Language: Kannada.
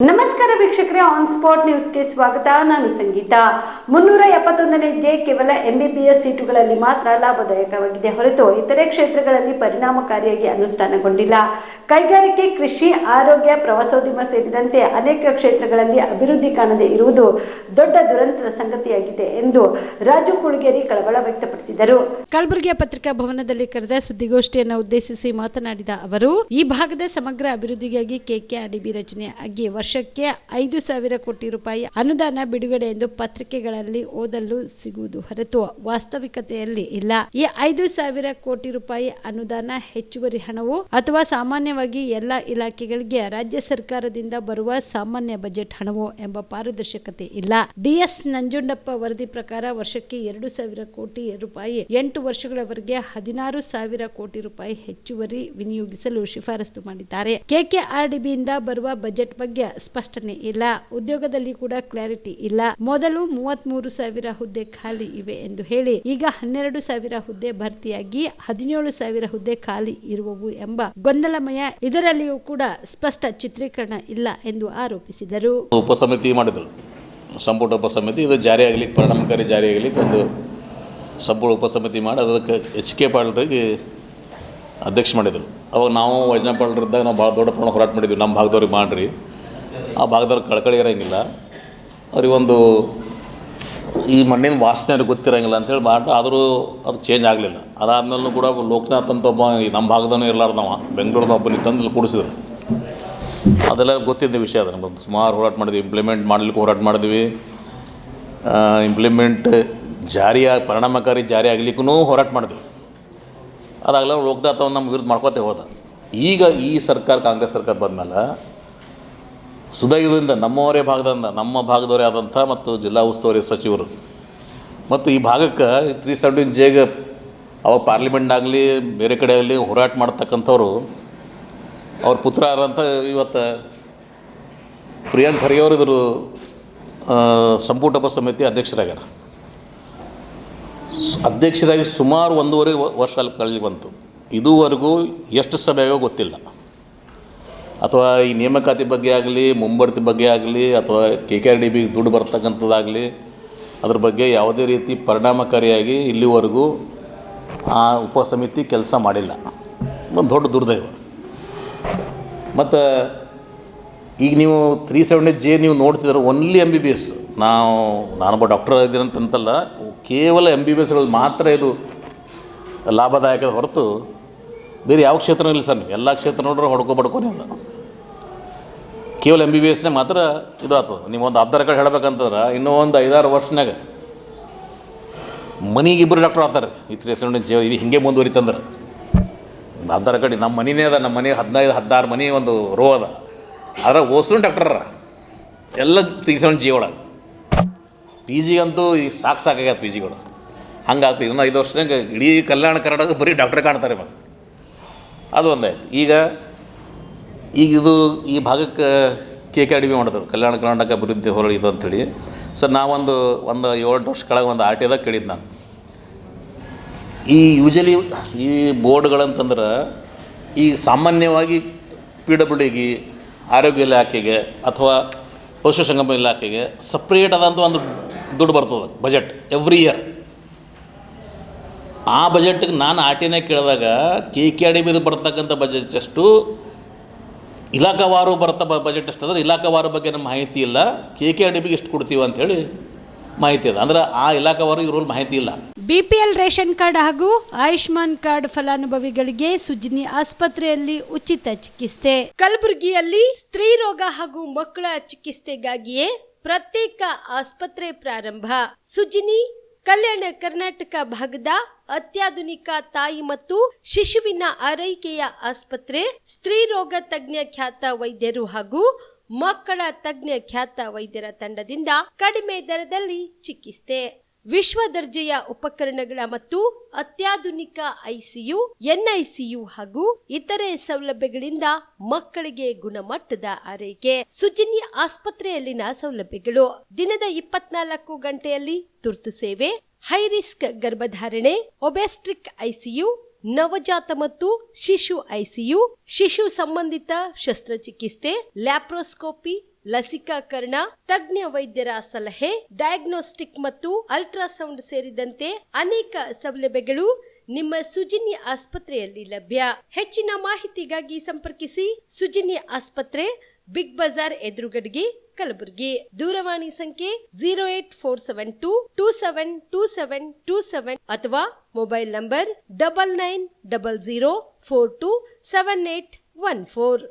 ನಮಸ್ಕಾರ ವೀಕ್ಷಕರೇ, ಆನ್ ಸ್ಪಾಟ್ ನ್ಯೂಸ್ಗೆ ಸ್ವಾಗತ. ನಾನು ಸಂಗೀತ. 371ನೇ ಜೆ ಕೇವಲ MBBS ಸೀಟುಗಳಲ್ಲಿ ಮಾತ್ರ ಲಾಭದಾಯಕವಾಗಿದೆ ಹೊರತು ಇತರೆ ಕ್ಷೇತ್ರಗಳಲ್ಲಿ ಪರಿಣಾಮಕಾರಿಯಾಗಿ ಅನುಷ್ಠಾನಗೊಂಡಿಲ್ಲ. ಕೈಗಾರಿಕೆ, ಕೃಷಿ, ಆರೋಗ್ಯ, ಪ್ರವಾಸೋದ್ಯಮ ಸೇರಿದಂತೆ ಅನೇಕ ಕ್ಷೇತ್ರಗಳಲ್ಲಿ ಅಭಿವೃದ್ಧಿ ಕಾಣದೇ ಇರುವುದು ದೊಡ್ಡ ದುರಂತದ ಸಂಗತಿಯಾಗಿದೆ ಎಂದು ರಾಜು ಕುಳಗೇರಿ ಕಳವಳ ವ್ಯಕ್ತಪಡಿಸಿದರು. ಕಲಬುರಗಿಯ ಪತ್ರಿಕಾ ಭವನದಲ್ಲಿ ಕರೆದ ಸುದ್ದಿಗೋಷ್ಠಿಯನ್ನು ಉದ್ದೇಶಿಸಿ ಮಾತನಾಡಿದ ಅವರು, ಈ ಭಾಗದ ಸಮಗ್ರ ಅಭಿವೃದ್ಧಿಗಾಗಿ KKRDB ರಚನೆ ಆಗಿ ವರ್ಷಕ್ಕೆ 5,000 ಕೋಟಿ ರೂಪಾಯಿ ಅನುದಾನ ಬಿಡುಗಡೆ ಎಂದು ಪತ್ರಿಕೆಗಳಲ್ಲಿ ಓದಲು ಸಿಗುವುದು ಹೊರತು ವಾಸ್ತವಿಕತೆಯಲ್ಲಿ ಇಲ್ಲ. ಈ 5,000 ಕೋಟಿ ರೂಪಾಯಿ ಅನುದಾನ ಹೆಚ್ಚುವರಿ ಹಣವು ಅಥವಾ ಸಾಮಾನ್ಯವಾಗಿ ಎಲ್ಲ ಇಲಾಖೆಗಳಿಗೆ ರಾಜ್ಯ ಸರ್ಕಾರದಿಂದ ಬರುವ ಸಾಮಾನ್ಯ ಬಜೆಟ್ ಹಣವು ಎಂಬ ಪಾರದರ್ಶಕತೆ ಇಲ್ಲ. DS ನಂಜುಂಡಪ್ಪ ವರದಿ ಪ್ರಕಾರ ವರ್ಷಕ್ಕೆ 2,000 ಕೋಟಿ ರೂಪಾಯಿ 8 ವರ್ಷಗಳವರೆಗೆ 16,000 ಕೋಟಿ ರೂಪಾಯಿ ಹೆಚ್ಚುವರಿ ವಿನಿಯೋಗಿಸಲು ಶಿಫಾರಸು ಮಾಡಿದ್ದಾರೆ. KKRDBಯಿಂದ ಬರುವ ಬಜೆಟ್ ಬಗ್ಗೆ ಸ್ಪಷ್ಟನೆ ಇಲ್ಲ. ಉದ್ಯೋಗದಲ್ಲಿ ಕೂಡ ಕ್ಲಾರಿಟಿ ಇಲ್ಲ. ಮೊದಲು 33,000 ಹುದ್ದೆ ಖಾಲಿ ಇವೆ ಎಂದು ಹೇಳಿ ಈಗ 12,000 ಹುದ್ದೆ ಭರ್ತಿಯಾಗಿ 17,000 ಹುದ್ದೆ ಖಾಲಿ ಇರುವವು ಎಂಬ ಗೊಂದಲಮಯ, ಇದರಲ್ಲಿಯೂ ಕೂಡ ಸ್ಪಷ್ಟ ಚಿತ್ರೀಕರಣ ಇಲ್ಲ ಎಂದು ಆರೋಪಿಸಿದರು. ಉಪಸಮಿತಿ ಮಾಡಿದರು, ಸಂಪುಟ ಉಪಸಮಿತಿ. ಇದು ಜಾರಿಯಾಗಲಿಕ್ಕೆ, ಪರಿಣಾಮಕಾರಿ ಜಾರಿಯಾಗಲಿಕ್ಕೆ ಒಂದು ಸಂಪುಟ ಉಪಸಮಿತಿ ಮಾಡಿ ಅದಕ್ಕೆ HK ಪಾಟೀಲ್ರಿಗೆ ಅಧ್ಯಕ್ಷ ಮಾಡಿದರು. ಅವಾಗ ನಾವು ವೈಜನಾಥ ಪಾಟೀಲ್ರಿದ್ದಾಗ ನಾವು ಭಾಳ ದೊಡ್ಡ ಪ್ರಮಾಣ ಹೋರಾಟ ಮಾಡಿದ್ವಿ. ನಮ್ಮ ಭಾಗದವ್ರಿಗೆ ಮಾಡಿರಿ, ಆ ಭಾಗದವ್ರಿಗೆ ಕಳಕಳಿ ಇರೋಂಗಿಲ್ಲ, ಅವ್ರಿಗೊಂದು ಈ ಮಣ್ಣಿನ ವಾಸನೆ ಅವ್ರಿಗೆ ಗೊತ್ತಿರೋಂಗಿಲ್ಲ ಅಂಥೇಳಿ ಮಾಡಿ. ಆದರೂ ಅದು ಚೇಂಜ್ ಆಗಲಿಲ್ಲ. ಅದಾದಮೇಲೂ ಕೂಡ ಲೋಕನಾಥ್ ಅಂತ ಒಬ್ಬ ನಮ್ಮ ಭಾಗದವನು ಇರಲಾರ್ದವ ಬೆಂಗಳೂರದ ಒಬ್ಬನಿಗೆ ತಂದು ಕೂಡಿಸಿದ್ರು. ಅದೆಲ್ಲ ಗೊತ್ತಿದ್ದ ವಿಷಯ. ಅದು ನಮಗೆ ಸುಮಾರು ಹೋರಾಟ ಮಾಡಿದ್ವಿ, ಇಂಪ್ಲಿಮೆಂಟ್ ಮಾಡಲಿಕ್ಕೆ ಹೋರಾಟ ಮಾಡಿದ್ವಿ. ಇಂಪ್ಲಿಮೆಂಟ್ ಪರಿಣಾಮಕಾರಿ ಜಾರಿ ಆಗಲಿಕ್ಕೂ ಹೋರಾಟ ಮಾಡಿದ್ವಿ. ಅದಾಗಲ್ಲ ಲೋಕನಾಥ್ ಅವ್ನು ನಮ್ಮ ವಿರುದ್ಧ ಮಾಡ್ಕೋತೇ ಹೋದ. ಈಗ ಈ ಸರ್ಕಾರ, ಕಾಂಗ್ರೆಸ್ ಸರ್ಕಾರ ಬಂದಮೇಲೆ ಸುದೈವದಿಂದ ನಮ್ಮ ಭಾಗದವರೇ ಆದಂಥ ಮತ್ತು ಜಿಲ್ಲಾ ಉಸ್ತುವಾರಿ ಸಚಿವರು ಮತ್ತು ಈ ಭಾಗಕ್ಕೆ 317 ಜೆಗೆ ಅವಾಗ ಪಾರ್ಲಿಮೆಂಟ್ನಾಗಲಿ ಬೇರೆ ಕಡೆ ಆಗಲಿ ಹೋರಾಟ ಮಾಡ್ತಕ್ಕಂಥವ್ರು ಅವ್ರ ಪುತ್ರ ಆದಂಥ ಇವತ್ತು ಪ್ರಿಯಾಂಕ್ ಖರ್ಗೆ ಅವರು ಇವರು ಸಂಪುಟ ಉಪಸಮಿತಿ ಅಧ್ಯಕ್ಷರಾಗ್ಯಾರ. ಅಧ್ಯಕ್ಷರಾಗಿ ಸುಮಾರು 1.5 ವರ್ಷ ಅಲ್ಲಿ ಕಳೆದು ಬಂತು. ಇದುವರೆಗೂ ಎಷ್ಟು ಸಭೆಯೋ ಗೊತ್ತಿಲ್ಲ. ಅಥವಾ ಈ ನೇಮಕಾತಿ ಬಗ್ಗೆ ಆಗಲಿ, ಮುಂಬಡ್ತಿ ಬಗ್ಗೆ ಆಗಲಿ, ಅಥವಾ KKRDB ದುಡ್ಡು ಬರ್ತಕ್ಕಂಥದ್ದಾಗಲಿ, ಅದ್ರ ಬಗ್ಗೆ ಯಾವುದೇ ರೀತಿ ಪರಿಣಾಮಕಾರಿಯಾಗಿ ಇಲ್ಲಿವರೆಗೂ ಆ ಉಪಸಮಿತಿ ಕೆಲಸ ಮಾಡಿಲ್ಲ. ಒಂದು ದೊಡ್ಡ ದುರ್ದೈವ. ಮತ್ತು ಈಗ ನೀವು 370 ಜೆ ನೀವು ನೋಡ್ತಿದ್ರೆ ಓನ್ಲಿ MBBS. ನಾನೊಬ್ಬ ಡಾಕ್ಟರ್ ಇದ್ದೀನಂತಲ್ಲ, ಕೇವಲ MBBSಗಳು ಮಾತ್ರ ಇದು ಲಾಭದಾಯಕದ ಹೊರತು ಬೇರೆ ಯಾವ ಕ್ಷೇತ್ರನೂ ಇಲ್ಲ ಸರ್. ನೀವು ಎಲ್ಲ ಕ್ಷೇತ್ರ ನೋಡ್ರೆ ಹೊಡ್ಕೊಬಡ್ಕೊನೇ ಇಲ್ಲ. ಕೇವಲ MBBSನಾಗ ಮಾತ್ರ ಇದು ಆಗ್ತದೆ. ನೀವು ಒಂದು ಆಧಾರ್ ಕಾರ್ಡ್ ಹೇಳಬೇಕಂತಂದ್ರೆ ಇನ್ನೂ ಒಂದು 5-6 ವರ್ಷನಾಗ ಮನೆಗೆ 2 ಡಾಕ್ಟರ್ ಆಗ್ತಾರೆ. ಈ 370 ಜೆ ಇದು ಹಿಂಗೆ ಮುಂದುವರಿತಂದ್ರೆ ಆಧಾರ್ ಕಾರ್ಡ್ ನಮ್ಮ ಮನೆಯೇ ಅದ. ನಮ್ಮ ಮನೆ 15-16 ಮನೆ ಒಂದು ರೋ ಅದ. ಅದ್ರ ಓಸು ಡಾಕ್ಟರ್ ಎಲ್ಲ 370 ಜೆ ಒಳಗೆ. PG ಅಂತೂ ಈಗ ಸಾಕಾಗ್ಯದ PGಗಳು. ಹಂಗಾಗ್ತದೆ. ಇನ್ನೂ 5 ವರ್ಷನಾಗ ಇಡೀ ಕಲ್ಯಾಣ ಕರ್ನಾಟಕ ಬರೀ ಡಾಕ್ಟ್ರೇ ಕಾಣ್ತಾರೆ. ಅದು ಒಂದಾಯ್ತು. ಈಗ ಇದು ಈ ಭಾಗಕ್ಕೆ KKRDB ಮಾಡಿದ್ರು, ಕಲ್ಯಾಣ ಕರ್ನಾಟಕ ಅಭಿವೃದ್ಧಿ ಹೊರ ಇದು ಅಂಥೇಳಿ. ಸರ್ ನಾವೊಂದು 7 ವರ್ಷ ಕೆಳಗೆ ಒಂದು RTದಾಗ ಕೇಳಿದ್ದು ನಾನು. ಈ ಯೂಶಲಿ ಈ ಬೋರ್ಡ್ಗಳಂತಂದ್ರೆ ಈ ಸಾಮಾನ್ಯವಾಗಿ PWDಗೆ, ಆರೋಗ್ಯ ಇಲಾಖೆಗೆ ಅಥವಾ ಪಶುಸಂಗೋಪನಾ ಇಲಾಖೆಗೆ ಸಪ್ರೇಟ್ ಆದಂಥ ಒಂದು ದುಡ್ಡು ಬರ್ತದೆ ಬಜೆಟ್ ಎವ್ರಿ ಇಯರ್. ಆ ಬಜೆಟ್ಗೆ ನಾನು RTನಾಗ ಕೇಳಿದಾಗ KKRDB ಬರ್ತಕ್ಕಂಥ ಬಜೆಟ್ ಎಷ್ಟು, ಇಲಾಖಾವಾರು ಬಜೆಟ್ ಎಷ್ಟು ಅಂದ್ರೆ ಇಲಾಖಾವಾರು ಬಗ್ಗೆ ನಮ್ಮ ಮಾಹಿತಿ ಇಲ್ಲ. KKRDBಗೆ ಎಷ್ಟು ಕೊಡ್ತೀವಿ ಅಂಥೇಳಿ ಮಾಹಿತಿ ಅದ. ಅಂದ್ರೆ ಆ ಇಲಾಖಾವಾರು ಇರೋ ಮಾಹಿತಿ ಇಲ್ಲ. BPL ರೇಷನ್ ಕಾರ್ಡ್ ಹಾಗೂ ಆಯುಷ್ಮಾನ್ ಕಾರ್ಡ್ ಫಲಾನುಭವಿಗಳಿಗೆ ಸುಜಿನಿ ಆಸ್ಪತ್ರೆಯಲ್ಲಿ ಉಚಿತ ಚಿಕಿತ್ಸೆ. ಕಲಬುರಗಿಯಲ್ಲಿ ಸ್ತ್ರೀ ರೋಗ ಹಾಗೂ ಮಕ್ಕಳ ಚಿಕಿತ್ಸೆಗಾಗಿಯೇ ಪ್ರತ್ಯೇಕ ಆಸ್ಪತ್ರೆ ಪ್ರಾರಂಭ. ಸುಜಿನಿ ಕಲ್ಯಾಣ ಕರ್ನಾಟಕ ಭಾಗದ ಅತ್ಯಾಧುನಿಕ ತಾಯಿ ಮತ್ತು ಶಿಶುವಿನ ಆರೈಕೆಯ ಆಸ್ಪತ್ರೆ. ಸ್ತ್ರೀ ರೋಗ ತಜ್ಞ ಖ್ಯಾತ ವೈದ್ಯರು ಹಾಗೂ ಮಕ್ಕಳ ತಜ್ಞ ಖ್ಯಾತ ವೈದ್ಯರ ತಂಡದಿಂದ ಕಡಿಮೆ ದರದಲ್ಲಿ ಚಿಕಿತ್ಸೆ, ವಿಶ್ವ ದರ್ಜೆಯ ಉಪಕರಣಗಳ ಮತ್ತು ಅತ್ಯಾಧುನಿಕ ICU, NICU ಹಾಗೂ ಇತರೆ ಸೌಲಭ್ಯಗಳಿಂದ ಮಕ್ಕಳಿಗೆ ಗುಣಮಟ್ಟದ ಆರೈಕೆ. ಸುಜಿನಿ ಆಸ್ಪತ್ರೆಯಲ್ಲಿನ ಸೌಲಭ್ಯಗಳು: ದಿನದ 24 ಗಂಟೆಯಲ್ಲಿ ತುರ್ತು ಸೇವೆ, ಹೈ ರಿಸ್ಕ್ ಗರ್ಭಧಾರಣೆ, ಒಬೆಸ್ಟ್ರಿಕ್ ICU, ನವಜಾತ ಮತ್ತು ಶಿಶು ICU, ಶಿಶು ಸಂಬಂಧಿತ ಶಸ್ತ್ರಚಿಕಿತ್ಸೆ, ಲ್ಯಾಪ್ರೋಸ್ಕೋಪಿ, ಲಸಿಕಾಕರಣ, ತಜ್ಞ ವೈದ್ಯರ ಸಲಹೆ, ಡಯಾಗ್ನೋಸ್ಟಿಕ್ ಮತ್ತು ಅಲ್ಟ್ರಾಸೌಂಡ್ ಸೇರಿದಂತೆ ಅನೇಕ ಸೌಲಭ್ಯಗಳು ನಿಮ್ಮ ಸುಜಿನಿ ಆಸ್ಪತ್ರೆಯಲ್ಲಿ ಲಭ್ಯ. ಹೆಚ್ಚಿನ ಮಾಹಿತಿಗಾಗಿ ಸಂಪರ್ಕಿಸಿ ಸುಜಿನಿ ಆಸ್ಪತ್ರೆ, ಬಿಗ್ ಬಜಾರ್ ಎದುರುಗಡೆಗೆ, ಕಲಬುರಗಿ. ದೂರವಾಣಿ ಸಂಖ್ಯೆ 08472 272727 ಅಥವಾ ಮೊಬೈಲ್ ನಂಬರ್ 9900427814.